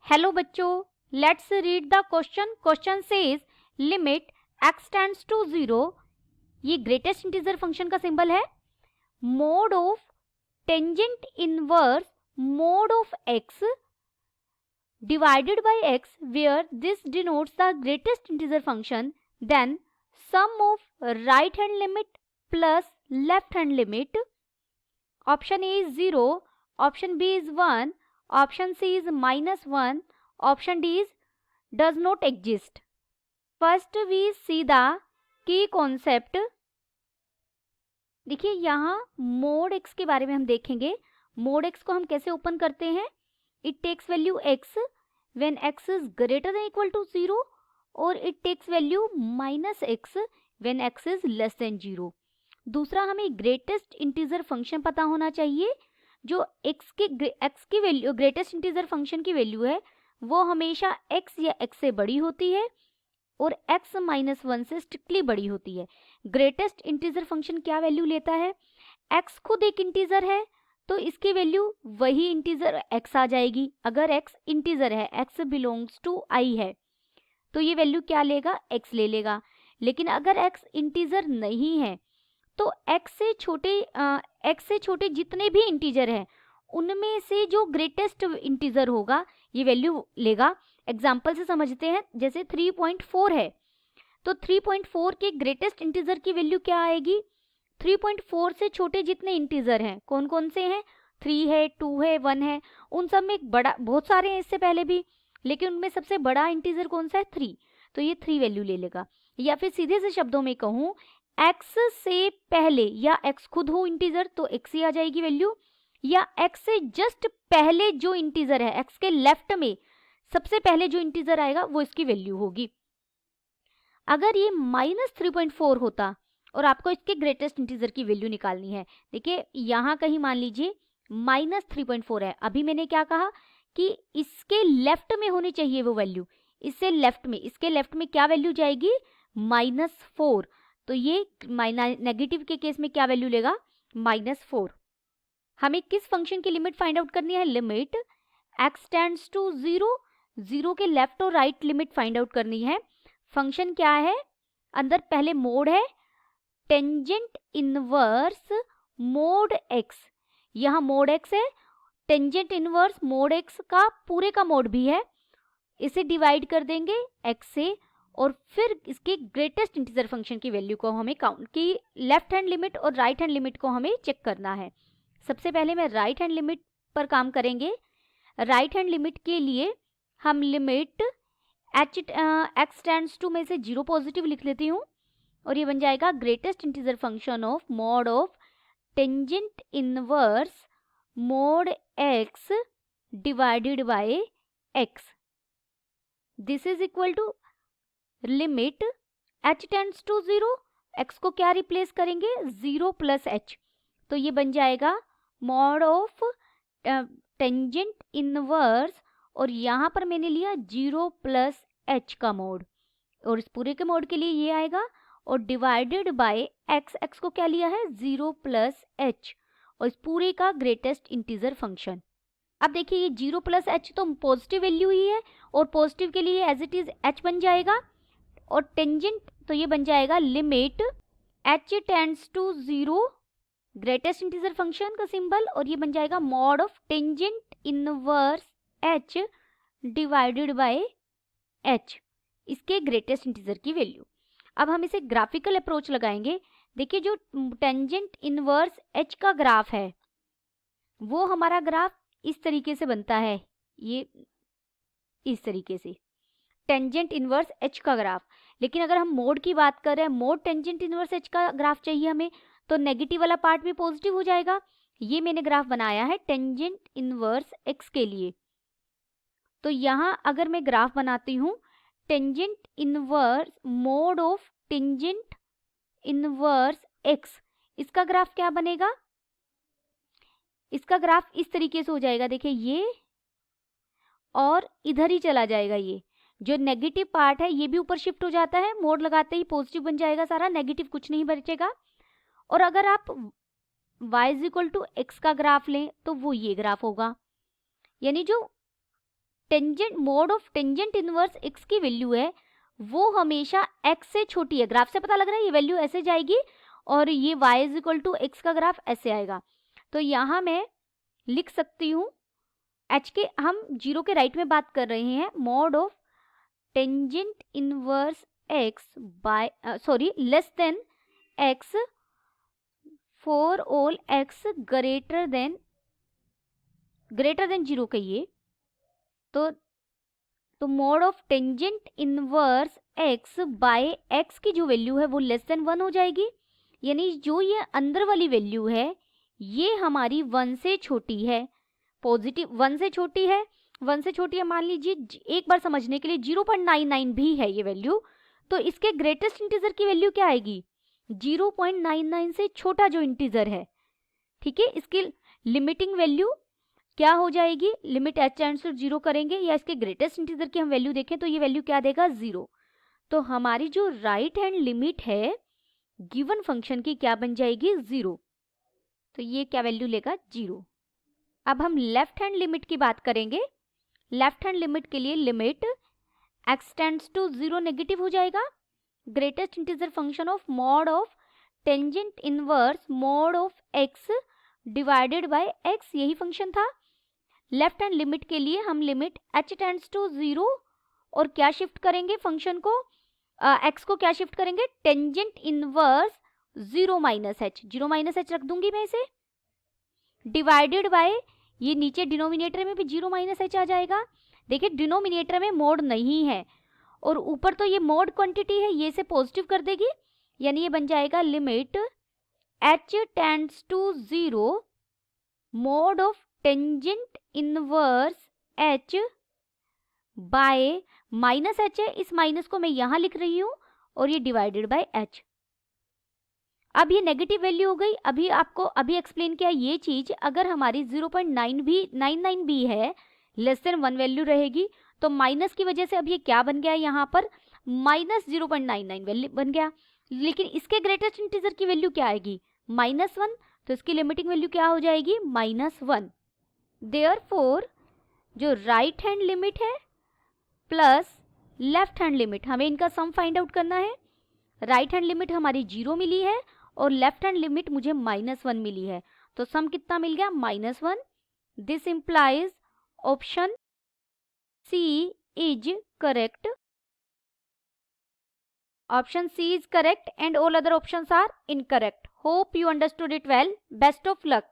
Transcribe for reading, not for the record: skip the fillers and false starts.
Hello बच्चों, let's read the question. Question says limit x tends to 0, ये greatest integer function का symbol है, mod of tangent inverse mod of x divided by x where this denotes the greatest integer function, then sum of right hand limit plus left hand limit. Option A is 0, option B is 1, option C is -1, option D is does not exist. First we see the key concept. देखिए यहाँ mode x के बारे में हम देखेंगे। Mode x को हम कैसे ओपन करते हैं? It takes value x when x is greater than equal to 0 और it takes value -x when x is less than 0. दूसरा, हमें ग्रेटेस्ट इंटीजर फंक्शन पता होना चाहिए। जो x की वैल्यू, ग्रेटेस्ट इंटीजर फंक्शन की वैल्यू है वो हमेशा x या x से बड़ी होती है और x -1 से स्ट्रिक्टली बड़ी होती है। ग्रेटेस्ट इंटीजर फंक्शन क्या वैल्यू लेता है? x खुद एक इंटीजर है तो इसकी वैल्यू वही इंटीजर x आ जाएगी। अगर x इंटीजर है, x बिलोंग्स टू i है, तो ये वैल्यू क्या लेगा? x ले लेगा। लेकिन अगर x इंटीजर नहीं है तो x से छोटे जितने भी इंटीजर हैं उनमें से जो ग्रेटेस्ट इंटीजर होगा ये वैल्यू लेगा। एग्जाम्पल से समझते हैं, जैसे 3.4 है तो 3.4 के ग्रेटेस्ट इंटीजर की वैल्यू क्या आएगी? 3.4 से छोटे जितने इंटीजर हैं, कौन कौन से हैं? 3 है, 2 है, 1 है, उन सब में एक बड़ा, बहुत सारे हैं इससे पहले भी, लेकिन उनमें सबसे बड़ा इंटीजर कौन सा है? 3, तो ये 3 वैल्यू ले लेगा। या फिर सीधे से शब्दों में कहूँ, x से पहले या x खुद हो इंटीजर तो x ही आ जाएगी वैल्यू, या x से जस्ट पहले जो इंटीजर है, x के लेफ्ट में सबसे पहले जो इंटीजर आएगा वो इसकी वैल्यू होगी। अगर ये -3.4 होता और आपको इसके ग्रेटेस्ट इंटीजर की वैल्यू निकालनी है, देखिए यहाँ कहीं मान लीजिए -3.4 है, अभी मैंने क्या कहा कि इसके लेफ्ट में होनी चाहिए वो वैल्यू, इसके लेफ्ट में क्या वैल्यू जाएगी? -4, तो ये नेगेटिव के केस में क्या वैल्यू लेगा? -4। हमें किस फंक्शन की लिमिट फाइंड आउट करनी है? लिमिट x टेंड्स टू 0, 0 के लेफ्ट और राइट लिमिट फाइंड आउट करनी है। फंक्शन क्या है? अंदर पहले मोड है टेंजेंट इनवर्स मोड x, यहाँ मोड x है, टेंजेंट इनवर्स मोड x का पूरे का मोड भी है, इसे डिवाइड कर देंगे x से और फिर इसके ग्रेटेस्ट इंटीजर फंक्शन की वैल्यू को हमें काउंट की, लेफ्ट हैंड लिमिट और राइट हैंड लिमिट को हमें चेक करना है। सबसे पहले मैं राइट हैंड लिमिट पर काम करेंगे। राइट हैंड लिमिट के लिए हम लिमिट x टेंड्स टू में से 0 पॉजिटिव लिख लेती हूँ और ये बन जाएगा greatest integer function of mod of tangent inverse mod x divided by x। This is equal to limit h tends to 0, x को क्या रिप्लेस करेंगे? 0 प्लस h, तो ये बन जाएगा मॉड ऑफ टेंजेंट इनवर्स और यहाँ पर मैंने लिया 0 प्लस h का मोड और इस पूरे के मोड के लिए ये आएगा और डिवाइडेड बाय x को क्या लिया है? 0 प्लस h और इस पूरे का ग्रेटेस्ट इंटीजर फंक्शन। अब देखिए ये 0 प्लस h तो पॉजिटिव वैल्यू ही है और पॉजिटिव के लिए एज इट इज h बन जाएगा और टेंजेंट तो ये बन जाएगा limit h tends to 0, greatest integer function का सिंबल, और ये बन जाएगा mod of tangent inverse h divided by h, इसके ग्रेटेस्ट इंटीजर की वैल्यू। अब हम इसे ग्राफिकल अप्रोच लगाएंगे। देखिए जो टेंजेंट इनवर्स h का ग्राफ है वो हमारा ग्राफ इस तरीके से बनता है, ये इस तरीके से टेंजेंट इनवर्स h का ग्राफ। लेकिन अगर हम मोड की बात कर रहे हैं, मोड टेंजेंट इनवर्स h का ग्राफ चाहिए हमें, तो नेगेटिव वाला पार्ट भी पॉजिटिव हो जाएगा। ये मैंने ग्राफ बनाया है टेंजेंट इनवर्स x के लिए। तो यहाँ अगर मैं ग्राफ बनाती हूँ tangent inverse mod of tangent inverse x, इसका ग्राफ क्या बनेगा? इसका ग्राफ इस तरीके से हो जाएगा, देखिए ये और इधर ही चला जाएगा, ये जो नेगेटिव पार्ट है ये भी ऊपर शिफ्ट हो जाता है, मोड लगाते ही पॉजिटिव बन जाएगा सारा, नेगेटिव कुछ नहीं बचेगा। और अगर आप y is equal to x का ग्राफ लें तो वो ये ग्राफ होगा, यानी जो tangent mod of tangent inverse x की वैल्यू है वो हमेशा x से छोटी है। ग्राफ से पता लग रहा है ये वैल्यू ऐसे जाएगी और ये y is equal to x का ग्राफ ऐसे आएगा। तो यहाँ मैं लिख सकती हूँ h के, हम जीरो के राइट में बात कर रहे हैं, mod of tangent inverse x by less than x for all x greater than zero कहिए। तो mod of tangent inverse x by x की जो वैल्यू है वो लेस देन 1 हो जाएगी, यानी जो ये अंदर वाली वैल्यू है ये हमारी 1 से छोटी है, पॉजिटिव 1 से छोटी है, 1 से छोटी है। मान लीजिए एक बार समझने के लिए 0.99 भी है ये वैल्यू, तो इसके ग्रेटेस्ट इंटीजर की वैल्यू क्या आएगी? 0.99 से छोटा जो इंटीजर है, ठीक है। इसकी लिमिटिंग वैल्यू क्या हो जाएगी? लिमिट h टेंड्स टू 0 करेंगे या इसके ग्रेटेस्ट इंटीजर की हम वैल्यू देखें तो ये वैल्यू क्या देगा? 0। तो हमारी जो राइट हैंड लिमिट है गिवन फंक्शन की क्या बन जाएगी? 0। तो ये क्या वैल्यू लेगा? 0। अब हम लेफ्ट हैंड लिमिट की बात करेंगे। लेफ्ट हैंड लिमिट के लिए limit x tends to 0 negative हो जाएगा, greatest integer function of mod of tangent inverse mod of x divided by x, यही फंक्शन था। लेफ्ट हैंड लिमिट के लिए हम लिमिट h टेंड्स टू 0 और क्या शिफ्ट करेंगे फंक्शन को, x को क्या शिफ्ट करेंगे? Tangent inverse 0 minus h, 0 minus h रख दूंगी मैं इसे, डिवाइडेड बाय ये नीचे डिनोमिनेटर में भी 0 माइनस h आ जाएगा। देखिए डिनोमिनेटर में मोड नहीं है और ऊपर तो ये मोड क्वांटिटी है, ये इसे पॉजिटिव कर देगी, यानी ये बन जाएगा limit h tends to 0 mod of tangent inverse h by minus h है, इस माइनस को मैं यहां लिख रही हूं और ये डिवाइडेड बाय h। अब ये नेगेटिव वैल्यू हो गई। अभी एक्सप्लेन किया ये चीज, अगर हमारी 0.99 भी है लेस देन 1 वैल्यू रहेगी, तो माइनस की वजह से अब ये क्या बन गया? यहाँ पर माइनस 0.99 वैल्यू बन गया, लेकिन इसके ग्रेटेस्ट इंटीजर की वैल्यू क्या आएगी? -1, तो इसकी लिमिटिंग वैल्यू क्या हो जाएगी? -1। देयरफॉर जो राइट हैंड लिमिट है प्लस लेफ्ट हैंड लिमिट, हमें इनका सम फाइंड आउट करना है। राइट हैंड लिमिट हमारी 0 मिली है और लेफ्ट हैंड लिमिट मुझे -1 मिली है, तो सम कितना मिल गया? -1। This implies option C is correct. Option C is correct and all other options are incorrect. Hope you understood it well. Best of luck.